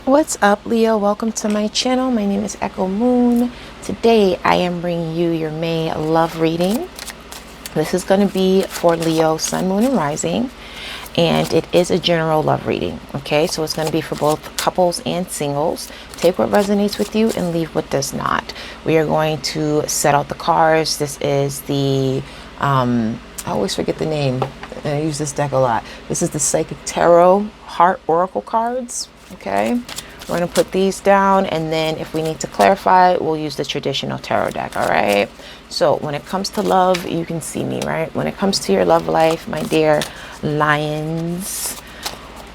What's up, Leo? Welcome to my channel. My name is Echo Moon. Today I am bringing you your May love reading. This is going to be for Leo, Sun, Moon, and Rising, and it is a general love reading. Okay, so it's going to be for both couples and singles. Take what resonates with you and leave what does not. We are going to set out the cards. This is the I always forget the name. I use this deck a lot. This is the Psychic Tarot Heart Oracle cards. Okay, we're going to put these down, and then if we need to clarify, we'll use the traditional tarot deck. All right, so when it comes to love, you can see me, right? When it comes to your love life, my dear lions,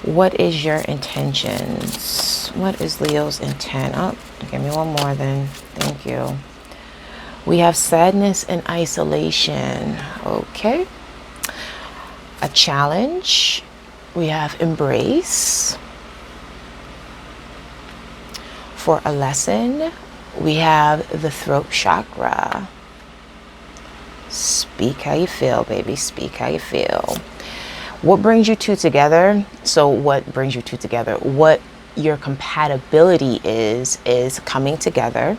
what is your intentions? What is Leo's intent? Oh, give me one more then. Thank you. We have sadness and isolation. Okay. A challenge. We have embrace. For a lesson, we have the throat chakra. Speak how you feel, baby. Speak how you feel. What brings you two together? So what brings you two together? What your compatibility is coming together.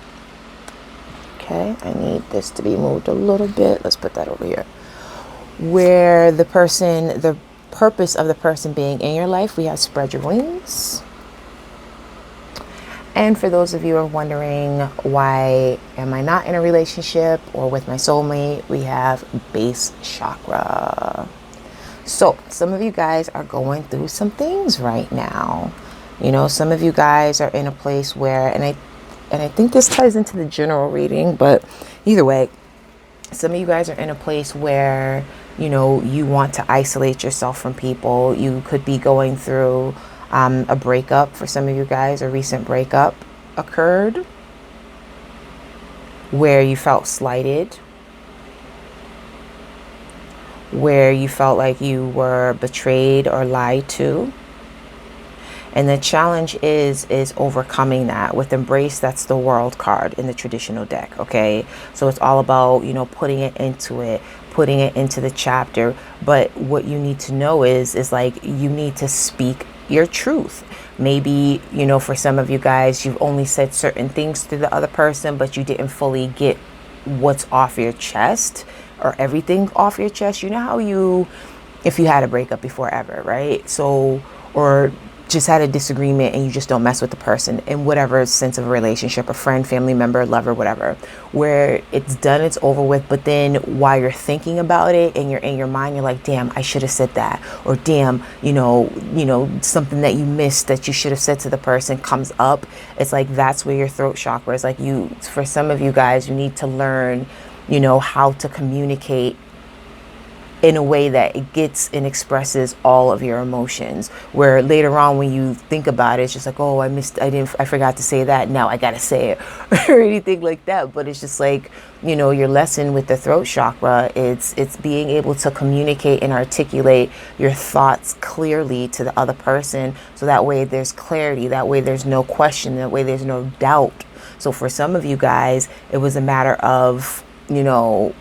Okay, I need this to be moved a little bit. Let's put that over here. Where the purpose of the person being in your life, we have spread your wings. And for those of you who are wondering, why am I not in a relationship or with my soulmate, we have base chakra. So some of you guys are going through some things right now. You know, some of you guys are in a place where, and I think this ties into the general reading, but either way, some of you guys are in a place where, you know, you want to isolate yourself from people. You could be going through a breakup. For some of you guys, a recent breakup occurred where you felt slighted, where you felt like you were betrayed or lied to. And the challenge is overcoming that. With embrace, that's the world card in the traditional deck. Okay, so it's all about, you know, putting it into the chapter. But what you need to know is like, you need to speak your truth. Maybe, you know, for some of you guys, you've only said certain things to the other person, but you didn't fully get what's off your chest, or everything off your chest. You know how if you had a breakup before ever, right? So, or just had a disagreement and you just don't mess with the person in whatever sense of a relationship, a friend, family member, lover, whatever, where it's done, it's over with. But then while you're thinking about it and you're in your mind, you're like, damn, I should have said that. Or damn, you know, something that you missed that you should have said to the person comes up. It's like, that's where your throat chakra is. Like, for some of you guys, you need to learn, you know, how to communicate in a way that it gets and expresses all of your emotions, where later on when you think about it, it's just like, oh, I forgot to say that, now I gotta say it, or anything like that. But it's just like, you know, your lesson with the throat chakra, it's being able to communicate and articulate your thoughts clearly to the other person, so that way there's clarity, that way there's no question, that way there's no doubt. So for some of you guys, it was a matter of, you know,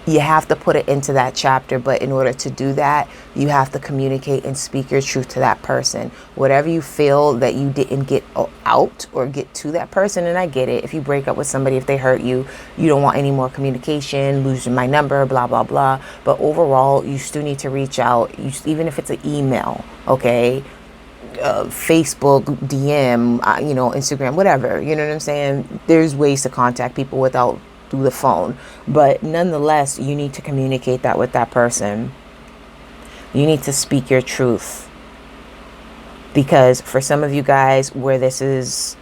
you have to put it into that chapter, but in order to do that, you have to communicate and speak your truth to that person. Whatever you feel that you didn't get out or get to that person, and I get it. If you break up with somebody, if they hurt you, you don't want any more communication, losing my number, blah, blah, blah. But overall, you still need to reach out, even if it's an email, okay? Facebook, DM, you know, Instagram, whatever. You know what I'm saying? There's ways to contact people without through the phone, but nonetheless, you need to communicate that with that person. You need to speak your truth, because for some of you guys, where this is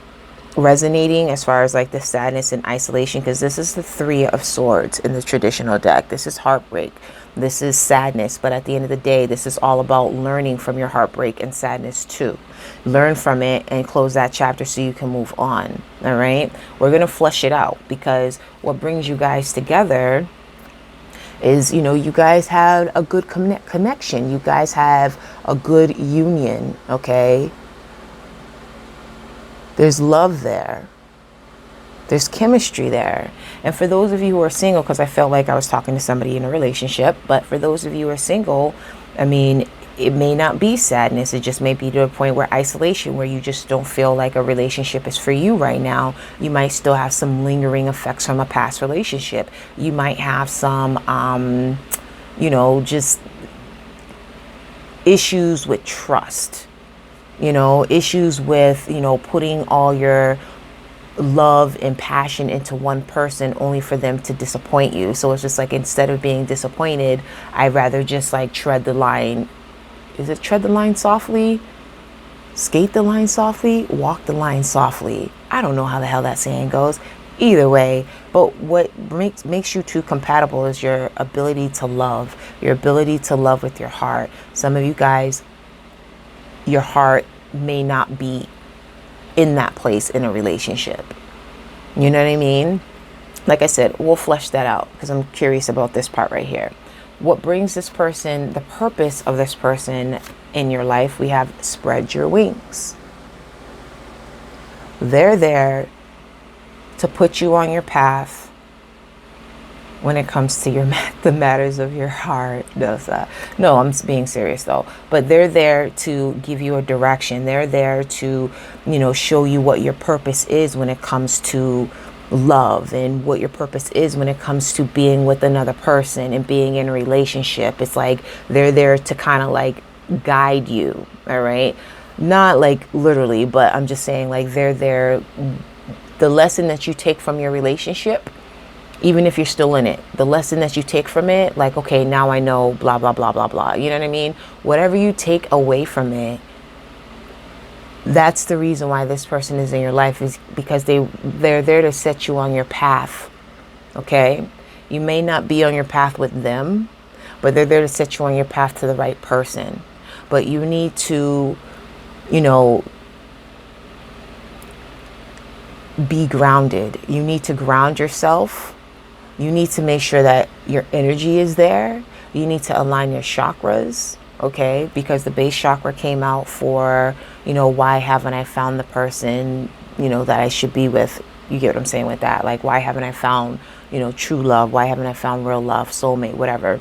resonating as far as like the sadness and isolation, because this is the Three of Swords in the traditional deck. This is heartbreak, this is sadness, but at the end of the day, this is all about learning from your heartbreak and sadness too. Learn from it and close that chapter so you can move on. All right, we're going to flesh it out, because what brings you guys together is, you know, you guys have a good connection, you guys have a good union. Okay, there's love there. There's chemistry there. And for those of you who are single, because I felt like I was talking to somebody in a relationship, but for those of you who are single, I mean, it may not be sadness. It just may be to a point where isolation, where you just don't feel like a relationship is for you right now. You might still have some lingering effects from a past relationship. You might have some, just issues with trust, issues with, putting all your love and passion into one person only for them to disappoint you. So it's just like, instead of being disappointed, I'd rather just like tread the line. Is it tread the line softly? Skate the line softly? Walk the line softly? I don't know how the hell that saying goes. Either way, but what makes you two compatible is your ability to love, your ability to love with your heart. Some of you guys, your heart may not be in that place in a relationship. You know what I mean? Like I said, we'll flesh that out because I'm curious about this part right here. What brings this person, the purpose of this person in your life, we have spread your wings. They're there to put you on your path when it comes to the matters of your heart. No, I'm being serious though. But they're there to give you a direction. They're there to, show you what your purpose is when it comes to love, and what your purpose is when it comes to being with another person and being in a relationship. It's like they're there to kind of like guide you. All right. Not like literally, but I'm just saying, like, they're there. The lesson that you take from your relationship, even if you're still in it, the lesson that you take from it, like, okay, now I know blah, blah, blah, blah, blah. You know what I mean? Whatever you take away from it, that's the reason why this person is in your life, is because they're there to set you on your path. Okay? You may not be on your path with them, but they're there to set you on your path to the right person. But you need to, be grounded. You need to ground yourself. You need to make sure that your energy is there. You need to align your chakras, okay? Because the base chakra came out for, why haven't I found the person, that I should be with? You get what I'm saying with that? Like, why haven't I found, true love? Why haven't I found real love, soulmate, whatever?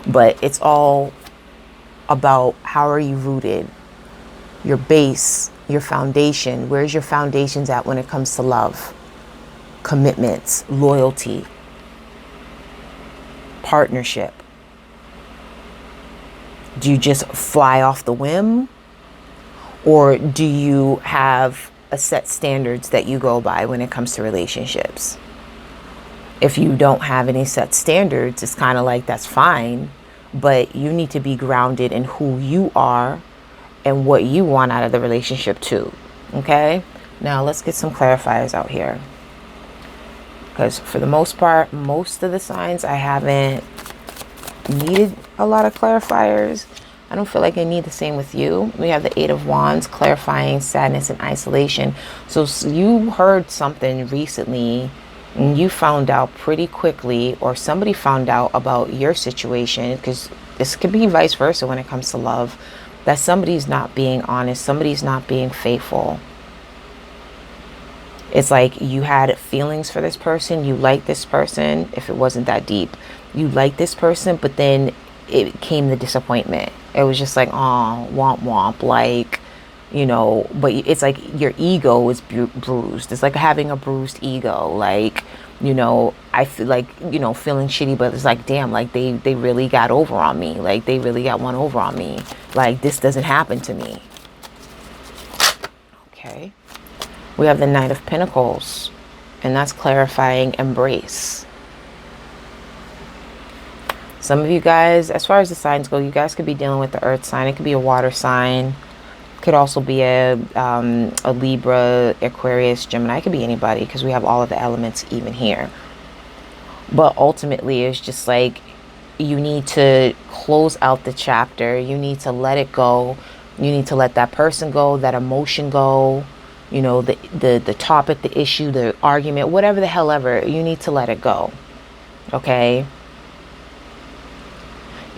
But it's all about, how are you rooted? Your base, your foundation. Where's your foundations at when it comes to love, commitments, loyalty, partnership? Do you just fly off the whim? Or do you have a set standards that you go by when it comes to relationships? If you don't have any set standards, it's kind of like, that's fine, but you need to be grounded in who you are and what you want out of the relationship too. Okay? Now let's get some clarifiers out here. Because for the most part, most of the signs, I haven't needed a lot of clarifiers. I don't feel like I need the same with you. We have the 8 of Wands, clarifying sadness and isolation. So you heard something recently and you found out pretty quickly, or somebody found out about your situation, because this could be vice versa when it comes to love, that somebody's not being honest, somebody's not being faithful. It's like you had feelings for this person, you like this person, if it wasn't that deep. You like this person, but then it came the disappointment. It was just like, oh, womp womp, like, but it's like your ego is bruised. It's like having a bruised ego. Like, I feel like, feeling shitty, but it's like, damn, like they really got over on me. Like they really got one over on me. Like this doesn't happen to me. Okay. We have the Knight of Pentacles, and that's clarifying embrace. Some of you guys, as far as the signs go, you guys could be dealing with the earth sign. It could be a water sign. Could also be a Libra, Aquarius, Gemini. It could be anybody, because we have all of the elements even here. But ultimately, it's just like you need to close out the chapter. You need to let it go. You need to let that person go, that emotion go. The topic, the issue, the argument, whatever the hell ever. You need to let it go. Okay?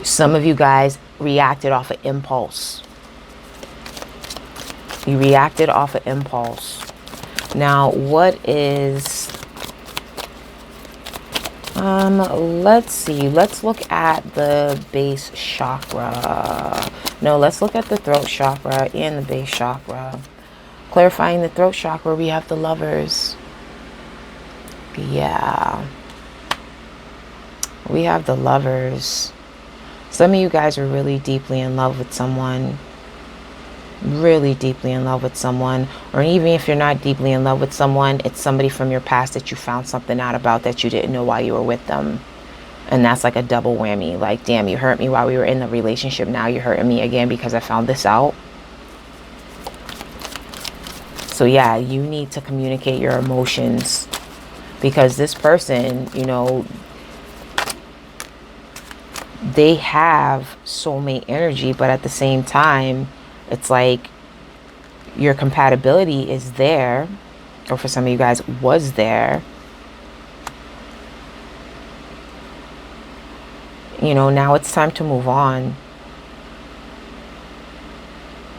Some of you guys reacted off of impulse. You reacted off of impulse. Now, what is Let's see. Let's look at the base chakra. No, let's look at the throat chakra and the base chakra. Clarifying the throat chakra, we have the Lovers. Yeah. We have the Lovers. Some of you guys are really deeply in love with someone. Really deeply in love with someone. Or even if you're not deeply in love with someone, it's somebody from your past that you found something out about that you didn't know while you were with them. And that's like a double whammy. Like, damn, you hurt me while we were in the relationship. Now you're hurting me again because I found this out. So yeah, you need to communicate your emotions, because this person, you know, they have soulmate energy, but at the same time, it's like your compatibility is there, or for some of you guys was there. You know, now it's time to move on.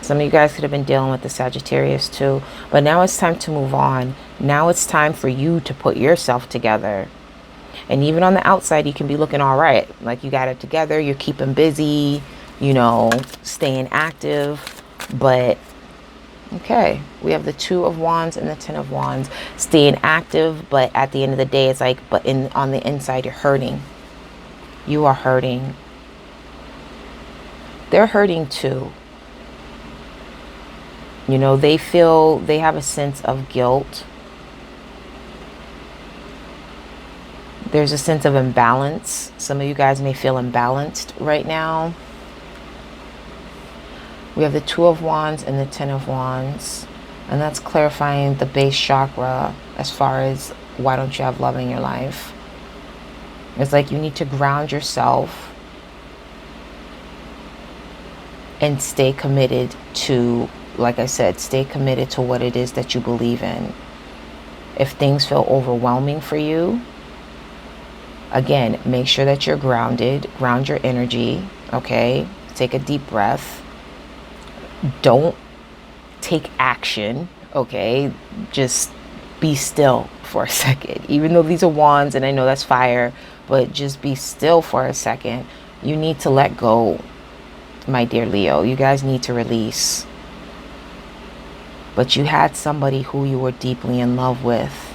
Some of you guys could have been dealing with the Sagittarius too, but now it's time to move on. Now it's time for you to put yourself together. And even on the outside, you can be looking all right. Like you got it together, you're keeping busy, you know, staying active. But, okay, we have the Two of Wands and the Ten of Wands. Staying active, but at the end of the day, it's like, but on the inside, you're hurting. You are hurting. They're hurting too. You know, they have a sense of guilt. There's a sense of imbalance. Some of you guys may feel imbalanced right now. We have the Two of Wands and the Ten of Wands. And that's clarifying the base chakra as far as why don't you have love in your life. It's like you need to ground yourself and stay committed to, like I said, stay committed to what it is that you believe in. If things feel overwhelming for you, again, make sure that you're grounded. Ground your energy, okay? Take a deep breath. Don't take action, okay? Just be still for a second. Even though these are wands, and I know that's fire, but just be still for a second. You need to let go, my dear Leo. You guys need to release. But you had somebody who you were deeply in love with.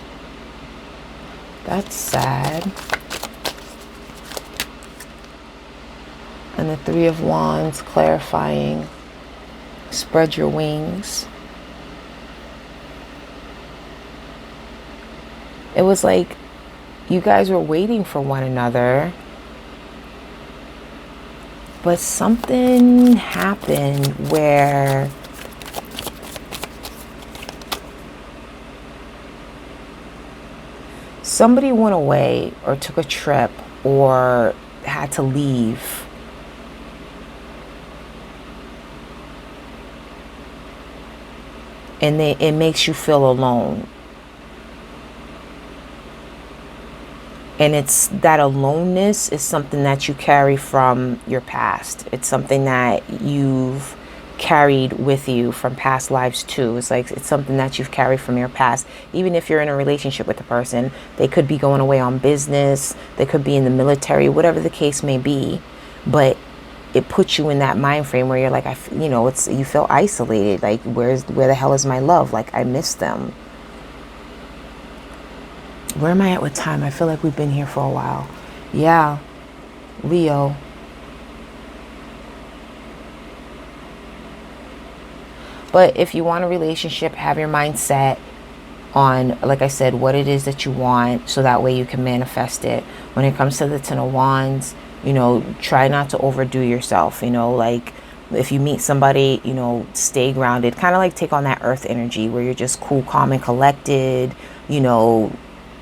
That's sad. And the Three of Wands, clarifying. Spread your wings. It was like you guys were waiting for one another, but something happened where somebody went away or took a trip or had to leave. And it makes you feel alone. And it's that aloneness is something that you carry from your past. It's something that you've carried with you from past lives too. It's like it's something that you've carried from your past. Even if you're in a relationship with a person, they could be going away on business, they could be in the military, whatever the case may be. But it puts you in that mind frame where you're like, you know, you feel isolated. Like, where the hell is my love? Like, I miss them. Where am I at with time? I feel like we've been here for a while. Yeah, Leo. But if you want a relationship, have your mind set on, like I said, what it is that you want, so that way you can manifest it. When it comes to the Ten of Wands, you know, try not to overdo yourself. You know, like if you meet somebody, you know, stay grounded. Kind of like take on that earth energy where you're just cool, calm, and collected. You know,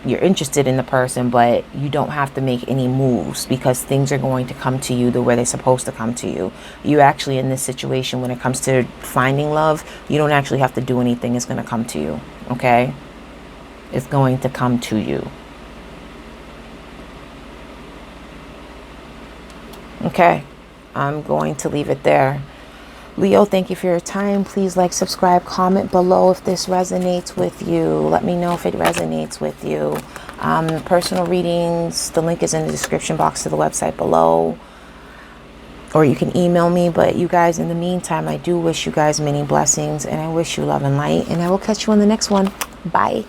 you're interested in the person, but you don't have to make any moves because things are going to come to you the way they're supposed to come to you. You actually, in this situation, when it comes to finding love, you don't actually have to do anything. It's going to come to you, okay? It's going to come to you. Okay, I'm going to leave it there. Leo, thank you for your time. Please like, subscribe, comment below if this resonates with you. Let me know if it resonates with you. Personal readings, the link is in the description box to the website below, or you can email me. But you guys, in the meantime, I do wish you guys many blessings, and I wish you love and light, and I will catch you on the next one. Bye.